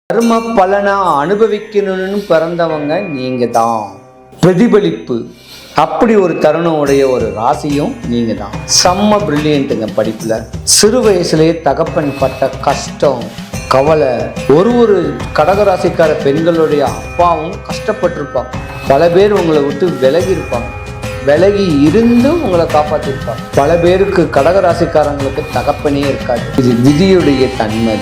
கர்ம பலனை அனுபவிக்கணும்னு பிறந்தவங்க நீங்க தான். பிரதிபலிப்பு அப்படி ஒரு தருணம் உடைய ஒரு ராசியும் நீங்க தான். செம்ம பிரில்லியன்ட்டுங்க படிப்புல. சிறு வயசுலேயே தகப்பன் பட்ட கஷ்டம் கவலை. ஒரு கடகராசிக்கார பெண்களுடைய அப்பாவும் கஷ்டப்பட்டிருப்பாங்க. பல பேர் உங்களை விட்டு விலகி இருப்பாங்க. விலகி இருந்து உங்களை காப்பாற்றிருப்பாங்க. பல பேருக்கு கடகராசிக்காரங்களுக்கு தகப்பனே இருக்காது. இது விதியுடைய தன்மை.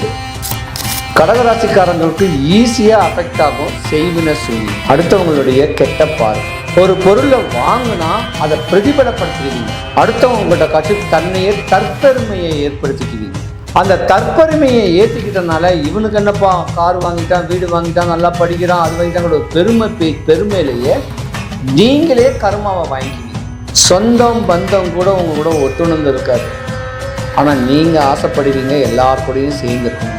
கடகராசிக்காரங்களுக்கு ஈஸியாக அஃபெக்ட் ஆகும் செய்வின சூழ்நிலை. அடுத்தவங்களுடைய கெட்ட பார்வை. ஒரு பொருளை வாங்கினா அதை பிரதிபலப்படுத்திடுவீங்க. அடுத்தவங்கள்ட்ட காட்சி தன்னையே தற்பெருமையை ஏற்படுத்திக்குவீங்க. அந்த தற்பெருமையை ஏற்றிக்கிட்டனால இவனுக்கு என்னப்பா கார் வாங்கிட்டான், வீடு வாங்கிட்டான், நல்லா படிக்கிறான், அது வாங்கிட்டாங்க பெருமையிலேயே நீங்களே கர்மாவை வாங்கிக்குவீங்க. சொந்தம் பந்தம் கூட உங்க கூட ஒட்டுணர்ந்து இருக்காது. ஆனால் நீங்கள் ஆசைப்படுவீங்க எல்லாருக்கூடையும் சேர்ந்துருக்கணும்.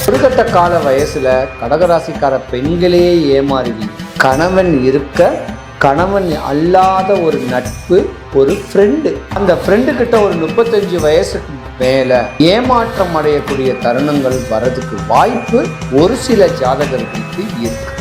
ஒரு கட்ட கால வயசுல கடகராசிக்கார பெண்களே ஏமாறுவீங்க. கணவன் இருக்க கணவன் அல்லாத ஒரு நட்பு, ஒரு ஃப்ரெண்டு. அந்த ஃப்ரெண்டு கிட்ட ஒரு 35 வயசுக்கு மேல ஏமாற்றம் அடையக்கூடிய தருணங்கள் வர்றதுக்கு வாய்ப்பு ஒரு சில ஜாதகர்களுக்கு இருக்கு.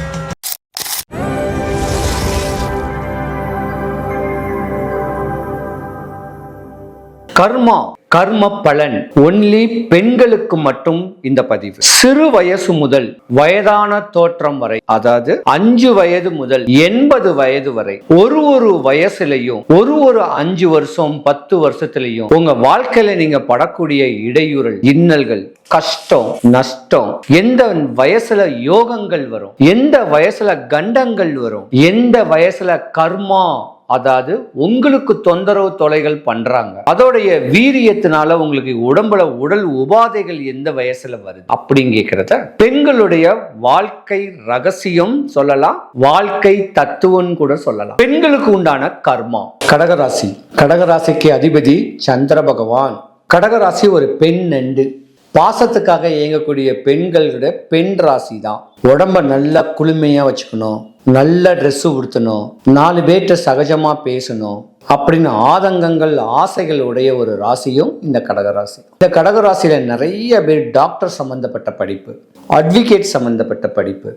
கர்ம பலன் ஒன்லி பெண்களுக்கு மட்டும் இந்த பதிவு. சிறு வயசு முதல் வயதான தோற்றம் வரை, அதாவது 5 வயது முதல் 80 வயது வரை, ஒரு வயசுலையும் ஒரு 5 வருஷம் 10 வருஷத்துலயும் உங்க வாழ்க்கையில நீங்க படக்கூடிய இடையூறல், இன்னல்கள், கஷ்டம், நஷ்டம், எந்த வயசுல யோகங்கள் வரும், எந்த வயசுல கண்டங்கள் வரும், எந்த வயசுல கர்மா, அதாவது உங்களுக்கு தொந்தரவு தொலைகள் பண்றாங்க, அதோடைய வீரியத்தினால உங்களுக்கு உடம்புல உடல் உபாதைகள் எந்த வயசுல வருது அப்படின்னு கேட்கிறத பெண்களுடைய வாழ்க்கை ரகசியம் சொல்லலாம், வாழ்க்கை தத்துவம் கூட சொல்லலாம். பெண்களுக்கு உண்டான கர்மா. கடகராசிக்கு அதிபதி சந்திர பகவான். கடகராசி ஒரு பெண் நண்டு. பாசத்துக்காக இயங்கக்கூடிய பெண்களுடைய பெண் ராசி தான். உடம்ப நல்லா குளுமையா வச்சுக்கணும், நல்ல ட்ரெஸ் உடுத்தணும், 4 பேர்கிட்ட சகஜமா பேசணும் அப்படின்னு ஆதங்கங்கள் ஆசைகள் உடைய ஒரு ராசியும் இந்த கடகராசி. இந்த கடகராசியில நிறைய பேர் டாக்டர் சம்பந்தப்பட்ட படிப்பு, அட்வொகேட் சம்பந்தப்பட்ட படிப்பு,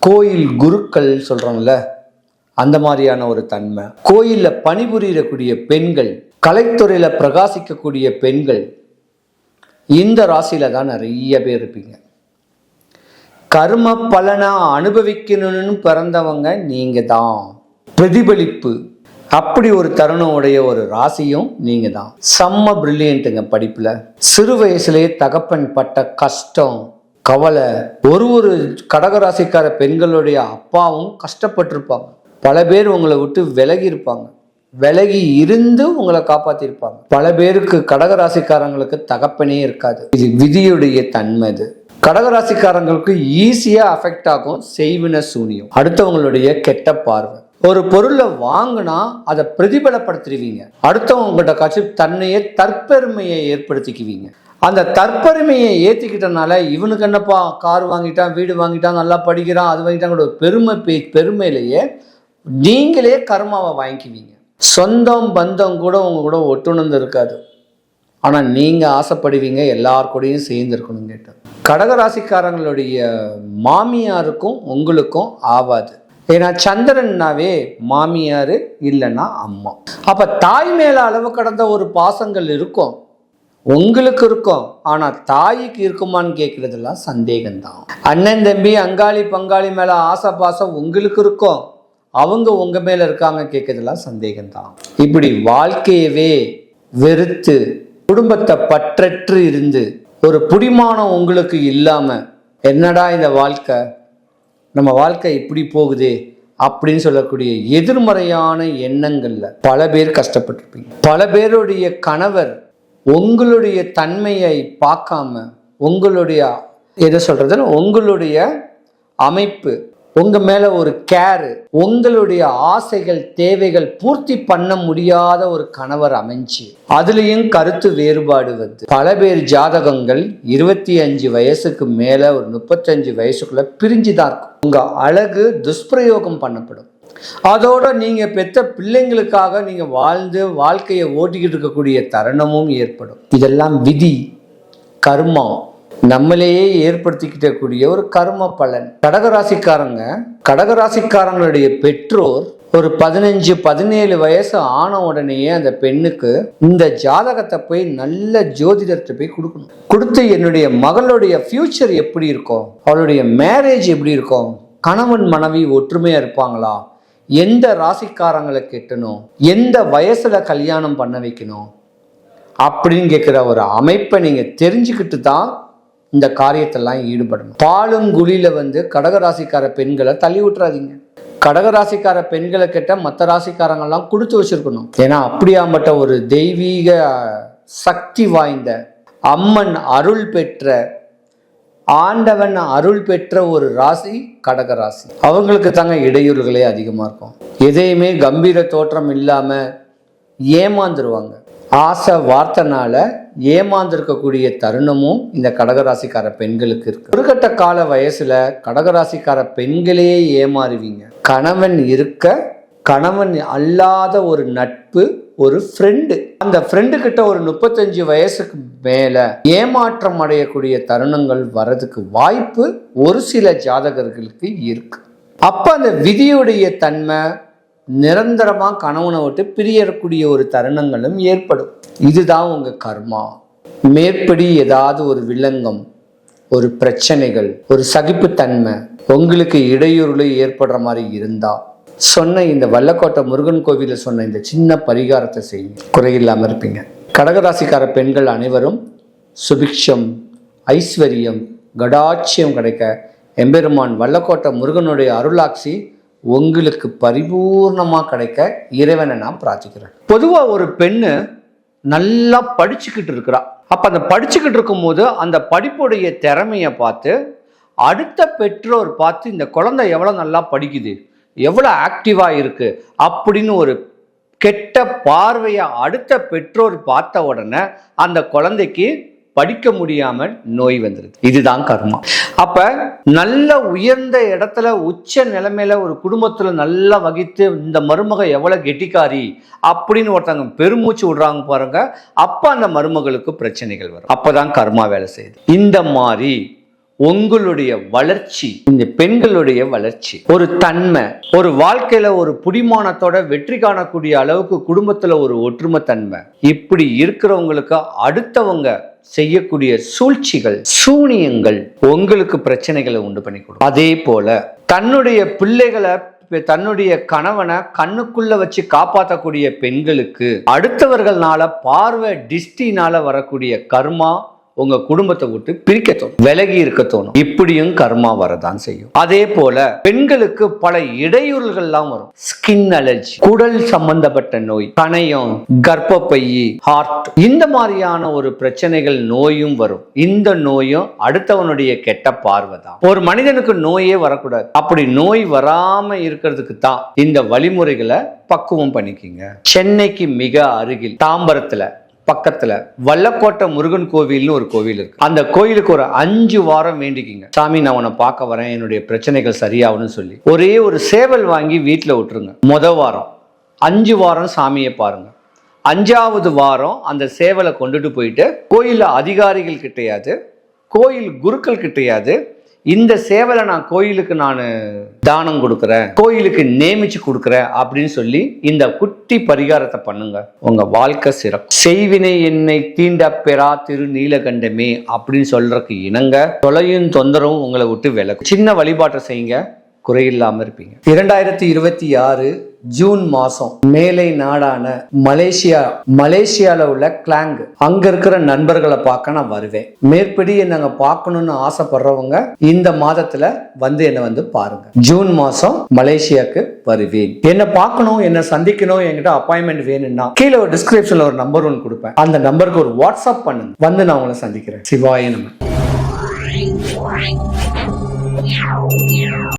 கோயில் குருக்கள் சொல்றோம்ல அந்த மாதிரியான ஒரு தன்மை, கோயில்ல பணிபுரியக்கூடிய பெண்கள், கலைத்துறையில பிரகாசிக்கக்கூடிய பெண்கள், இந்த ராசியில தான் நிறைய பேர் இருப்பீங்க. கர்ம பலனை அனுபவிக்கணும்னு பிறந்தவங்க நீங்க தான். பிரதிபலிப்பு அப்படி ஒரு தருணம் உடைய ஒரு ராசியும் நீங்க தான். செம்ம பிரில்லியன்ட்டுங்க படிப்புல. சிறு வயசுலேயே தகப்பன் பட்ட கஷ்டம் கவலை. ஒரு கடகராசிக்கார பெண்களுடைய அப்பாவும் கஷ்டப்பட்டிருப்பாங்க. பல பேர் உங்களை விட்டு விலகி இருப்பாங்க. விலகி இருந்து உங்களை காப்பாத்திருப்பாங்க. பல பேருக்கு கடகராசிக்காரங்களுக்கு தகப்பனே இருக்காது. இது விதியுடைய தன்மை. கடகராசிக்காரங்களுக்கு ஈஸியா அஃபெக்ட் ஆகும் செய்வின சூனியம். அடுத்தவங்களுடைய கெட்ட பார்வை. ஒரு பொருளை வாங்கினா அதை பிரதிபலப்படுத்திடுவீங்க. அடுத்தவங்ககிட்ட காட்சி தன்னையே தற்பெருமையை ஏற்படுத்திக்குவீங்க. அந்த தற்பெருமையை ஏற்றிக்கிட்டனால இவனுக்கு என்னப்பா கார் வாங்கிட்டான், வீடு வாங்கிட்டான், நல்லா படிக்கிறான், அது வாங்கிட்டாங்க பெருமையிலேயே நீங்களே கர்மாவை வாங்கிக்குவீங்க. சொந்தம் பந்தம் கூட உங்க கூட ஒட்டுணர்ந்து இருக்காது. ஆனால் நீங்கள் ஆசைப்படுவீங்க எல்லாருக்கூடையும் சேர்ந்துருக்கணும் கேட்டால். கடகராசிக்காரங்களுடைய மாமியாருக்கும் உங்களுக்கும் ஆவாது. ஏன்னா சந்திரன்னாவே மாமியார் இல்லைன்னா அம்மா. அப்போ தாய் மேலே அளவு கடந்த ஒரு பாசங்கள் இருக்கும், உங்களுக்கு இருக்கும். ஆனால் தாய்க்கு இருக்குமான்னு கேட்குறதெல்லாம் சந்தேகம்தான். அண்ணன் தம்பி அங்காளி பங்காளி மேலே ஆசை பாசம் உங்களுக்கு இருக்கும், அவங்க உங்க மேல இருக்காங்க கேட்கறதெல்லாம் சந்தேகம்தான். இப்படி வாழ்க்கையவே வெறுத்து குடும்பத்தை பற்றற்று இருந்து ஒரு புடிமானம் உங்களுக்கு இல்லாம என்னடா இந்த வாழ்க்கை, நம்ம வாழ்க்கை இப்படி போகுதே அப்படின்னு சொல்லக்கூடிய எதிர்மறையான எண்ணங்கள்ல பல பேர் கஷ்டப்பட்டிருப்பீங்க. பல பேருடைய கணவர் உங்களுடைய தன்மையை பார்க்காம, உங்களுடைய உங்களுடைய அமைப்பு, உங்க மேல ஒரு கேர், உங்களுடைய ஆசைகள் தேவைகள் பூர்த்தி பண்ண முடியாத ஒரு கணவர் அமைஞ்சு அதுலயும் கருத்து வேறுபாடு வந்து பல பேர் ஜாதகங்கள் 25 வயசுக்கு மேல ஒரு 35 வயசுக்குள்ள பிரிஞ்சுதான் இருக்கும். உங்க அழகு துஷ்பிரயோகம் பண்ணப்படும். அதோட நீங்க பெற்ற பிள்ளைங்களுக்காக நீங்க வாழ்ந்து வாழ்க்கையை ஓட்டிக்கிட்டு இருக்கக்கூடிய தருணமும் ஏற்படும். இதெல்லாம் விதி, கர்மா. நம்மளையே ஏற்படுத்திக்கிட்டக்கூடிய ஒரு கர்ம பலன். கடகராசிக்காரங்களுடைய பெற்றோர் ஒரு 15-17 வயசு ஆன உடனேயே அந்த பெண்ணுக்கு இந்த ஜாதகத்தை போய் நல்ல ஜோதிடத்தை போய் கொடுக்கணும். கொடுத்து என்னுடைய மகளுடைய ஃபியூச்சர் எப்படி இருக்கும், அவளுடைய மேரேஜ் எப்படி இருக்கும், கணவன் மனைவி ஒற்றுமையா இருப்பாங்களா, எந்த ராசிக்காரங்களை கெட்டணும், எந்த வயசுல கல்யாணம் பண்ண வைக்கணும் அப்படின்னு கேட்குற ஒரு அமைப்பை நீங்க தெரிஞ்சுக்கிட்டு தான் இந்த காரியத்தெல்லாம் ஈடுபடணும். பாலுங்குழியில கடகராசிக்கார பெண்களை தள்ளி விட்டுறாதீங்க. கடகராசிக்கார பெண்களை கிட்ட மற்ற ராசிக்காரங்கள்லாம் கொடுத்து வச்சிருக்கணும். ஏன்னா அப்படியாம்பட்ட ஒரு தெய்வீக சக்தி வாய்ந்த அம்மன் அருள் பெற்ற, ஆண்டவன் அருள் பெற்ற ஒரு ராசி கடகராசி. அவங்களுக்கு தாங்க இடையூறுகளே அதிகமா இருக்கும். எதையுமே கம்பீர தோற்றம் இல்லாம ஏமாந்துருவாங்க. ஆசை வார்த்தைனால ஏமாந்திருக்கக்கூடிய தருணமும் இந்த கடகராசிக்கார பெண்களுக்கு இருக்கு. ஒரு கட்ட கால வயசுல கடகராசிக்கார பெண்களே ஏமாறுவீங்க. கணவன் இருக்க கணவன் அல்லாத ஒரு நட்பு, ஒரு ஃப்ரெண்டு, அந்த ஃப்ரெண்டு கிட்ட ஒரு 35 வயசுக்கு மேல ஏமாற்றம் அடையக்கூடிய தருணங்கள் வரதுக்கு வாய்ப்பு ஒரு சில ஜாதகர்களுக்கு இருக்கு. அப்ப அந்த விதியுடைய தன்மை நிரந்தரமா கணவனை விட்டு பிரியக்கூடிய ஒரு தருணங்களும் ஏற்படும். இதுதான் உங்க கர்மா. மேற்படி ஏதாவது ஒரு வில்லங்கம், ஒரு பிரச்சனைகள், ஒரு சகிப்புத்தன்மை உங்களுக்கு இடையூறுல ஏற்படுற மாதிரி இருந்தா சொன்ன இந்த வல்லக்கோட்டை முருகன் கோவில சொன்ன இந்த சின்ன பரிகாரத்தை செய்யுங்க, குறையில்லாம இருப்பீங்க. கடகராசிக்கார பெண்கள் அனைவரும் சுபிக்ஷம், ஐஸ்வர்யம், கடாட்சியம் கிடைக்க எம்பெருமான் வல்லக்கோட்டை முருகனுடைய அருளாட்சி உங்களுக்கு பரிபூர்ணமா கிடைக்க இறைவனை நான் பிரார்த்திக்கிறேன். பொதுவா ஒரு பெண்ணு நல்லா படிச்சுக்கிட்டு இருக்கிறா. அப்ப அந்த படிச்சுக்கிட்டு இருக்கும் போது அந்த படிப்புடைய திறமைய பார்த்து அடுத்த பெற்றோர் பார்த்து இந்த குழந்தை எவ்வளவு நல்லா படிக்குது, எவ்வளவு ஆக்டிவா இருக்கு அப்படின்னு ஒரு கெட்ட பார்வையை அடுத்த பெற்றோர் பார்த்த உடனே அந்த குழந்தைக்கு படிக்க முடியாம நோய் வந்துருது. இதுதான் கர்மா. அப்ப நல்ல உயர்ந்த இடத்துல உச்ச நிலைமையில ஒரு குடும்பத்துல நல்லா வகித்து இந்த மருமக எவ்வளவு கெட்டிக்காரி அப்படின்னு ஒருத்தவங்க பெருமூச்சு விடுறாங்க பாருங்க, அப்ப அந்த மருமகளுக்கு பிரச்சனைகள் வரும். அப்பதான் கர்மா வேலை செய்யுது. இந்த மாதிரி உங்களுடைய வளர்ச்சி, இந்த பெண்களுடைய வளர்ச்சி, ஒரு தன்மை, ஒரு வாழ்க்கையில ஒரு புடிமானத்தோட வெற்றி காணக்கூடிய அளவுக்கு குடும்பத்துல ஒரு ஒற்றுமை தன்மை, இப்படி இருக்கிறவங்களுக்கு அடுத்தவங்க செய்யக்கூடிய சூழ்ச்சிகள், சூனியங்கள் உங்களுக்கு பிரச்சனைகளை உண்டு பண்ணி கொடுக்கும். அதே போல தன்னுடைய பிள்ளைகளை, தன்னுடைய கணவனை கண்ணுக்குள்ள வச்சு காப்பாற்றக்கூடிய பெண்களுக்கு அடுத்தவர்கள்னால பார்வை டிஸ்டினால வரக்கூடிய கர்மா உங்க குடும்பத்தை விட்டு பிரிக்க தோணும், விலகி இருக்க தோணும். இப்படியும் கர்மா வரதான் செய்யும். அதே போல பெண்களுக்கு பல இடையூறுகள்லாம் வரும். ஸ்கின் அலர்ஜி, குடல் சம்பந்தப்பட்ட நோய், கணையம், கர்ப்பப்பை, ஹார்ட், இந்த மாதிரியான ஒரு பிரச்சனைகள் நோயும் வரும். இந்த நோயும் அடுத்தவனுடைய கெட்ட பார்வை தான். ஒரு மனிதனுக்கு நோயே வரக்கூடாது. அப்படி நோய் வராம இருக்கிறதுக்கு தான் இந்த வழிமுறைகளை பக்குவம் பண்ணிக்கிங்க. சென்னைக்கு மிக அருகில் தாம்பரத்துல பக்கத்துல வல்லக்கோட்டை முருகன் கோவில்னு ஒரு கோவில் இருக்கு. அந்த கோயிலுக்கு ஒரு 5 வாரம் வேண்டிக்கிங்க. சாமி, நான் உன்னை பார்க்க வரேன், என்னுடைய பிரச்சனைகள் சரியாகணும்னு சொல்லி ஒரே ஒரு சேவல் வாங்கி வீட்டுல விட்டுருங்க. வாரம் 5 வாரம் சாமியை பாருங்க. 5வது வாரம் அந்த சேவலை கொண்டுட்டு போயிட்டு கோயில் அதிகாரிகள் கிட்டையாது, கோயில் குருக்கள் கிட்டையாது, இந்த சேவலை நான் கோயிலுக்கு தானம் கொடுக்குறேன், கோயிலுக்கு நேமிச்சு கொடுக்குறேன் அப்படின்னு சொல்லி இந்த குட்டி பரிகாரத்தை பண்ணுங்க. உங்க வாழ்க்கை சிறக்கும். செய்வினை என்னை தீண்ட பெறா திரு நீலகண்டமே அப்படின்னு சொல்றதுக்கு இணங்க தொலையும் தொந்தரவும் உங்களை விட்டு விலகும். சின்ன வழிபாட்டை செய்யுங்க, குறையில்லாம இருப்பீங்க. 2026 ஜூன் மாசம் மேலை நாடான மலேசியால உள்ள கிளாங், அங்க இருக்கிற நண்பர்களை பார்க்க நான் வருவேன். மேற்படி என்னங்க பார்க்கணும்னு ஆசைப்படுறவங்க இந்த மாதத்துல என்னை பாருங்க. ஜூன் மாசம் மலேசியாவுக்கு வருவேன். என்ன பார்க்கணும், என்ன சந்திக்கணும், என்கிட்ட அப்பாயின்மெண்ட் வேணும்னா கீழே ஒரு டிஸ்கிரிப்ஷன்ல ஒரு நம்பர் 1 கொடுப்பேன். அந்த நம்பருக்கு ஒரு வாட்ஸ்அப் பண்ணுங்க, நான் உங்களை சந்திக்கிறேன். சிவாய நம.